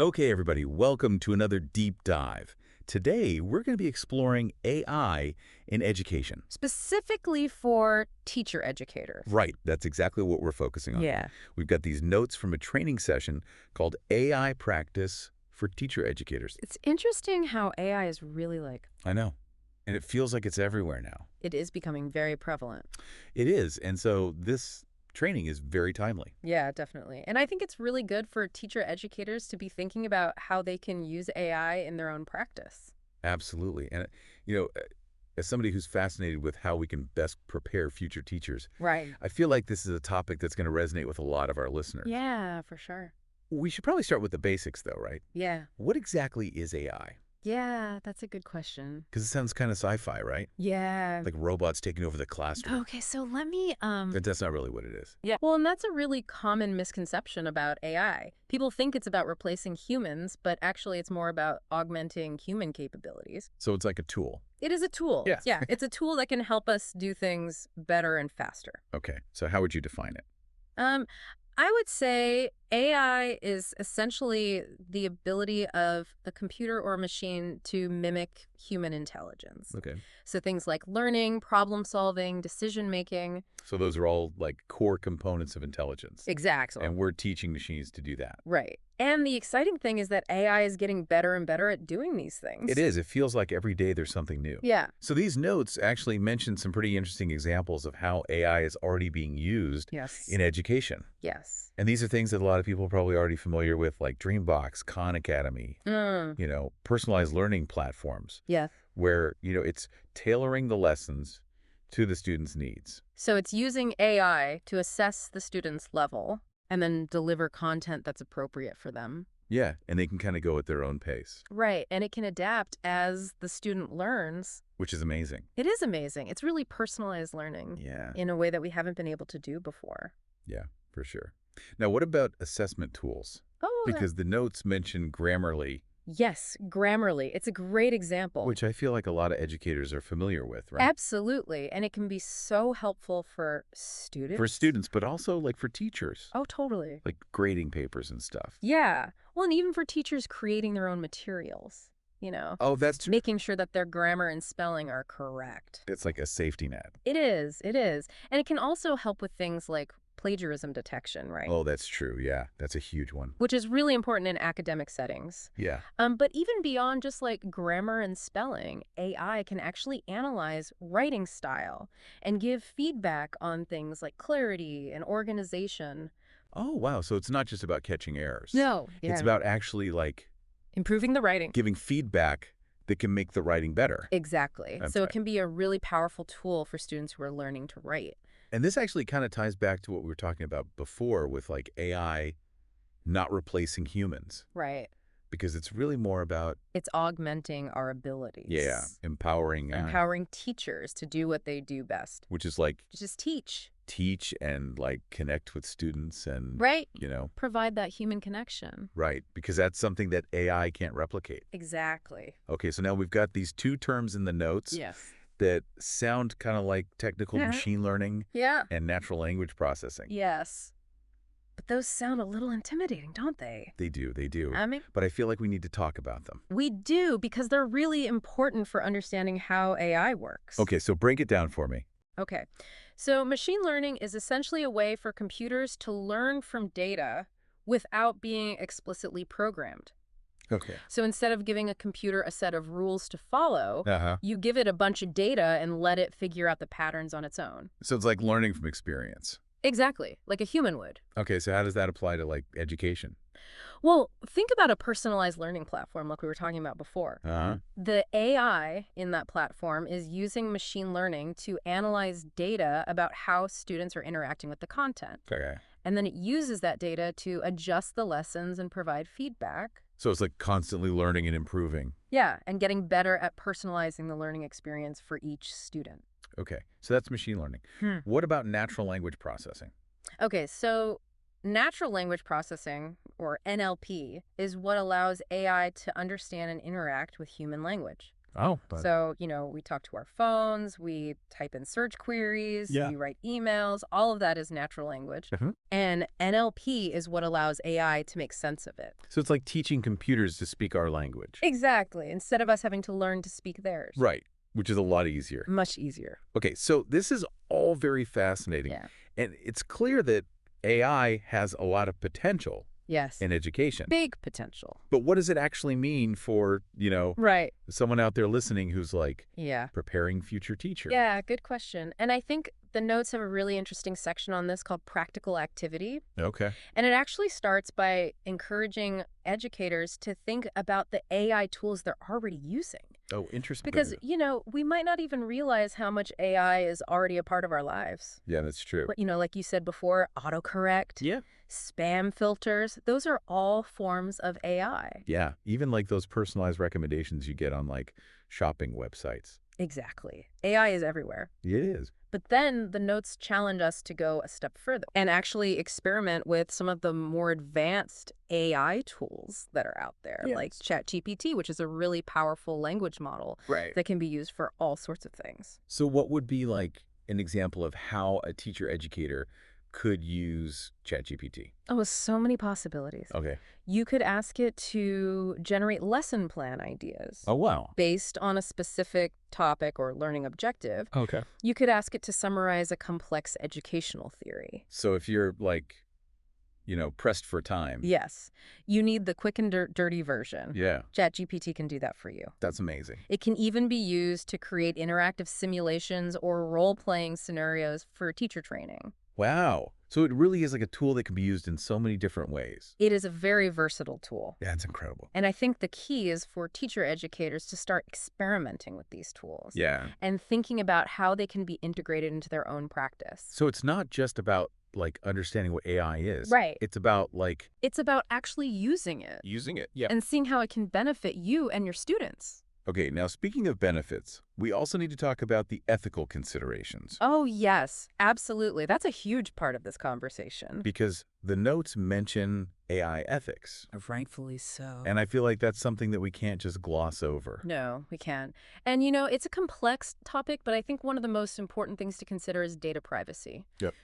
Okay, everybody, welcome to another deep dive. Today, we're going to be exploring AI in education. Specifically for teacher educators. Right, that's exactly what we're focusing on. Yeah. We've got these notes from a training session called AI Practice for Teacher Educators. It's interesting how AI is really I know, and it feels like it's everywhere now. it is becoming very prevalent. It is, and so this training is very timely. Yeah, definitely. And I think it's really good for teacher educators to be thinking about how they can use AI in their own practice. Absolutely. And, you know, as somebody who's fascinated with how we can best prepare future teachers, Right. I feel like this is a topic that's going to resonate with a lot of our listeners. Yeah, for sure. We should probably start with the basics, though, right? Yeah. What exactly is AI? Yeah, that's a good question. Because it sounds kind of sci-fi, right? Yeah. Like robots taking over the classroom. Okay, so let me But that's not really what it is. Yeah. Well, and that's a really common misconception about AI. People think it's about replacing humans, but actually it's more about augmenting human capabilities. So it's like a tool. It is a tool. Yeah. Yeah, it's a tool that can help us do things better and faster. Okay. So how would you define it? Um, I would say AI is essentially the ability of a computer or a machine to mimic human intelligence. Okay. So things like learning, problem solving, decision making. So those are all like core components of intelligence. Exactly. And we're teaching machines to do that. Right. And the exciting thing is that AI is getting better and better at doing these things. It is. It feels like every day there's something new. Yeah. So these notes actually mention some pretty interesting examples of how AI is already being used Yes. in education. Yes. And these are things that a lot of people are probably already familiar with, like Dreambox, Khan Academy, Mm. personalized learning platforms, Yeah. where, it's tailoring the lessons to the student's needs. So it's using AI to assess the student's level and then deliver content that's appropriate for them. Yeah, and they can kind of go at their own pace, Right. And it can adapt as the student learns. which is amazing. It is amazing. It's really personalized learning Yeah, in a way that we haven't been able to do before. yeah, for sure. Now, what about assessment tools? Oh, Because the notes mention Grammarly, yes. Grammarly. It's a great example. which I feel like a lot of educators are familiar with, right? Absolutely. And it can be so helpful for students. For students, but also like for teachers, Oh, totally. like grading papers and stuff. Yeah. Well, and even for teachers creating their own materials, Oh, that's true. making sure that their grammar and spelling are correct. It's like a safety net. It is. It is. And it can also help with things like plagiarism detection, right? Oh, that's true. Yeah, that's a huge one. Which is really important in academic settings. Yeah. But even beyond just like grammar and spelling, AI can actually analyze writing style and give feedback on things like clarity and organization. Oh, wow. So it's not just about catching errors. No. It's about actually like improving the writing. giving feedback that can make the writing better. Exactly. That's So right. it can be a really powerful tool for students who are learning to write. And this actually kind of ties back to what we were talking about before with like AI not replacing humans, Right. because it's really more about, It's augmenting our abilities. empowering, Empowering teachers to do what they do best. which is like Just teach. teach and like connect with students and, Right. you know, Provide that human connection. right, because that's something that AI can't replicate. Exactly. Okay, so now we've got these two terms in the notes Yes. that sound kind of like technical Yeah. machine learning Yeah. and natural language processing. Yes. But those sound a little intimidating, don't they? They do, they do. I mean, But I feel like we need to talk about them. we do because they're really important for understanding how AI works. Okay, so break it down for me. Okay. So machine learning is essentially a way for computers to learn from data without being explicitly programmed. Okay. So instead of giving a computer a set of rules to follow, Uh-huh. you give it a bunch of data and let it figure out the patterns on its own. So it's like learning from experience. Exactly, like a human would. Okay, so how does that apply to like education? Well, think about a personalized learning platform like we were talking about before. Uh-huh. The AI in that platform is using machine learning to analyze data about how students are interacting with the content. Okay. And then it uses that data to adjust the lessons and provide feedback. So it's like constantly learning and improving. Yeah, and getting better at personalizing the learning experience for each student. Okay, so that's machine learning. What about natural language processing? Okay, so natural language processing, or NLP, is what allows AI to understand and interact with human language. Oh, but So, we talk to our phones, we type in search queries, yeah. we write emails, all of that is natural language. Mhm. And NLP is what allows AI to make sense of it. So it's like teaching computers to speak our language. Exactly, instead of us having to learn to speak theirs. Right, which is a lot easier. Much easier. Okay, so this is all very fascinating. Yeah. And it's clear that AI has a lot of potential Yes. in education. Big potential. But what does it actually mean for, Right. someone out there listening who's like Yeah. preparing future teacher? Yeah, good question. And I think the notes have a really interesting section on this called practical activity. Okay. And it actually starts by encouraging educators to think about the AI tools they're already using. Oh, interesting. Because, we might not even realize how much AI is already a part of our lives. Yeah, that's true. Like you said before, autocorrect, Yeah. spam filters, those are all forms of AI. Yeah, even like those personalized recommendations you get on like shopping websites. Exactly. AI is everywhere. It is. But then the notes challenge us to go a step further and actually experiment with some of the more advanced AI tools that are out there, like Yes. ChatGPT, which is a really powerful language model Right. that can be used for all sorts of things. So what would be like an example of how a teacher educator could use ChatGPT? Oh, so many possibilities. Okay. You could ask it to generate lesson plan ideas Oh, wow. based on a specific topic or learning objective. Okay. You could ask it to summarize a complex educational theory. So if you're like, pressed for time. Yes, you need the quick and dirty version. Yeah, ChatGPT can do that for you. that's amazing. It can even be used to create interactive simulations or role-playing scenarios for teacher training. Wow. So it really is like a tool that can be used in so many different ways. It is a very versatile tool. Yeah, it's incredible. And I think the key is for teacher educators to start experimenting with these tools Yeah. and thinking about how they can be integrated into their own practice. So it's not just about like understanding what AI is. Right. It's about like It's about actually using it using it. Yeah. and seeing how it can benefit you and your students. Okay, now speaking of benefits, we also need to talk about the ethical considerations. Oh, yes, absolutely. That's a huge part of this conversation. Because the notes mention AI ethics. Rightfully so. And I feel like that's something that we can't just gloss over. No, we can't. And, it's a complex topic, but I think one of the most important things to consider is data privacy. Yep.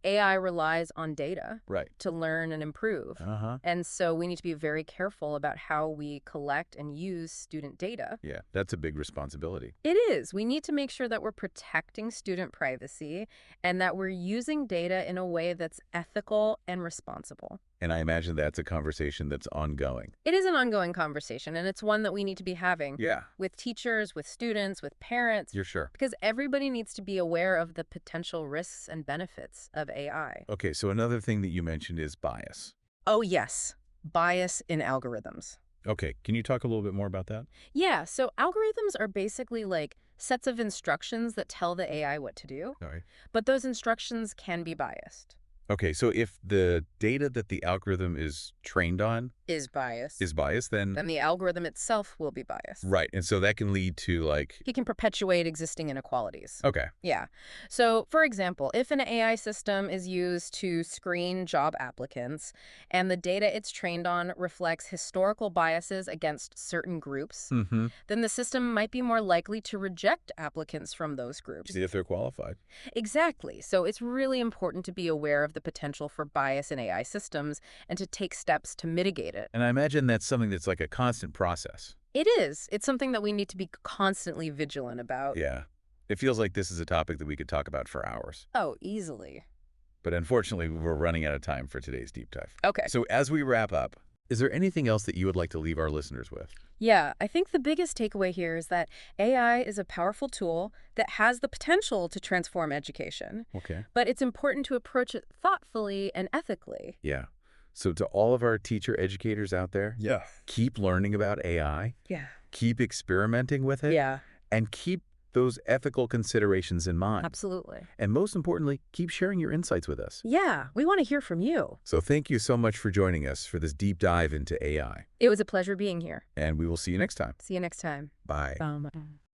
AI relies on data Right. to learn and improve. Uh-huh. And so we need to be very careful about how we collect and use student data. Yeah, that's a big responsibility. It is. We need to make sure that we're protecting student privacy and that we're using data in a way that's ethical and responsible. And I imagine that's a conversation that's ongoing. It is an ongoing conversation, and it's one that we need to be having Yeah. with teachers, with students, with parents, You're sure. because everybody needs to be aware of the potential risks and benefits of AI. Okay, so another thing that you mentioned is bias. Oh, yes. Bias in algorithms. Okay, can you talk a little bit more about that? Yeah, so algorithms are basically like sets of instructions that tell the AI what to do, All right. but those instructions can be biased. Okay, so if the data that the algorithm is trained on Is biased. is biased, then Then the algorithm itself will be biased. right, and so that can lead to like It can perpetuate existing inequalities. okay, Yeah. So, for example, if an AI system is used to screen job applicants and the data it's trained on reflects historical biases against certain groups, then the system might be more likely to reject applicants from those groups. see if they're qualified. Exactly. So it's really important to be aware of the potential for bias in AI systems and to take steps to mitigate it. And I imagine that's something that's like a constant process. It is. It's something that we need to be constantly vigilant about. Yeah. It feels like this is a topic that we could talk about for hours. Oh, easily. But unfortunately, we're running out of time for today's deep dive. Okay. So as we wrap up, is there anything else that you would like to leave our listeners with? Yeah, I think the biggest takeaway here is that AI is a powerful tool that has the potential to transform education, Okay. but it's important to approach it thoughtfully and ethically. Yeah. So to all of our teacher educators out there, Yeah. keep learning about AI, Yeah. keep experimenting with it, Yeah, and keep those ethical considerations in mind. absolutely. And most importantly, keep sharing your insights with us. Yeah, we want to hear from you. So thank you so much for joining us for this deep dive into AI. It was a pleasure being here. And we will see you next time. See you next time. Bye.